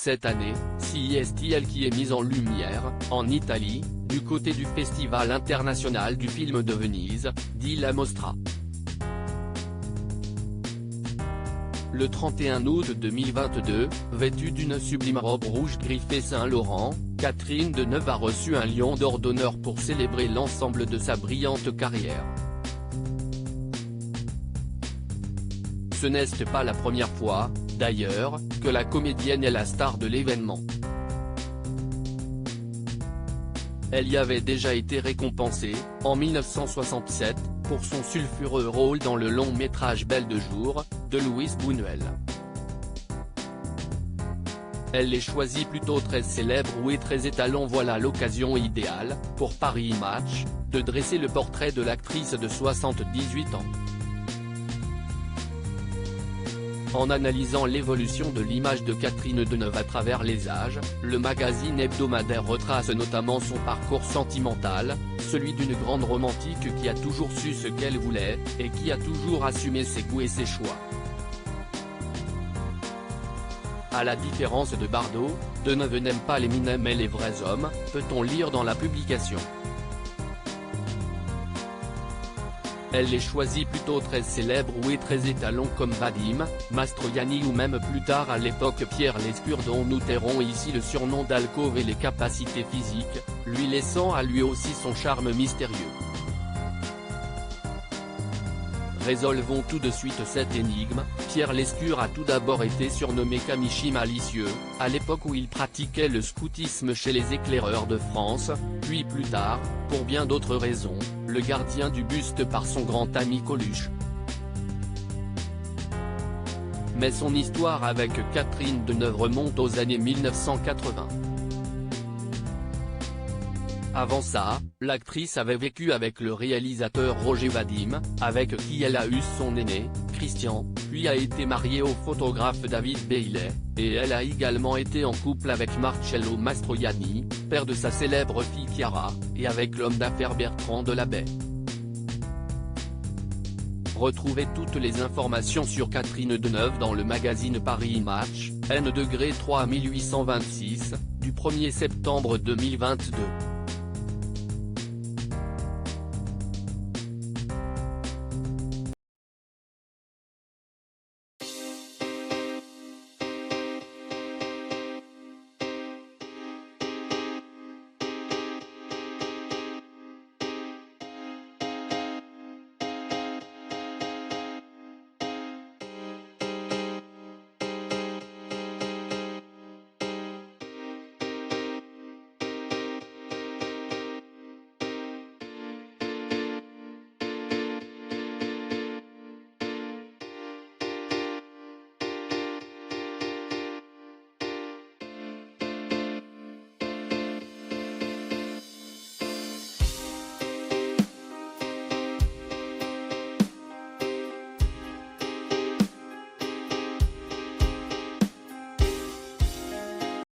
Cette année, CISTL qui est mise en lumière, en Italie, du côté du Festival international du film de Venise, dit La Mostra. Le 31 août 2022, vêtue d'une sublime robe rouge griffée Saint-Laurent, Catherine Deneuve a reçu un Lion d'Or d'honneur pour célébrer l'ensemble de sa brillante carrière. Ce n'est pas la première fois, d'ailleurs, que la comédienne est la star de l'événement. Elle y avait déjà été récompensée, en 1967, pour son sulfureux rôle dans le long-métrage Belle de jour, de Luis Buñuel. Elle est choisie plutôt très célèbre et très étalon. Voilà l'occasion idéale, pour Paris Match, de dresser le portrait de l'actrice de 78 ans. En analysant l'évolution de l'image de Catherine Deneuve à travers les âges, le magazine hebdomadaire retrace notamment son parcours sentimental, celui d'une grande romantique qui a toujours su ce qu'elle voulait, et qui a toujours assumé ses goûts et ses choix. À la différence de Bardot, Deneuve n'aime pas les minets mais les vrais hommes, peut-on lire dans la publication. Elle est choisie plutôt très célèbre et très étalon comme Vadim, Mastroianni ou même plus tard à l'époque Pierre Lescure dont nous tairons ici le surnom d'alcôve et les capacités physiques, lui laissant à lui aussi son charme mystérieux. Résolvons tout de suite cette énigme. Pierre Lescure a tout d'abord été surnommé Camichi malicieux, à l'époque où il pratiquait le scoutisme chez les éclaireurs de France, puis plus tard, pour bien d'autres raisons, le gardien du buste par son grand ami Coluche. Mais son histoire avec Catherine Deneuve remonte aux années 1980. Avant ça, l'actrice avait vécu avec le réalisateur Roger Vadim, avec qui elle a eu son aîné, Christian, puis a été mariée au photographe David Bailey, et elle a également été en couple avec Marcello Mastroianni, père de sa célèbre fille Chiara, et avec l'homme d'affaires Bertrand Delabey. Retrouvez toutes les informations sur Catherine Deneuve dans le magazine Paris Match, N°3 1826, du 1er septembre 2022.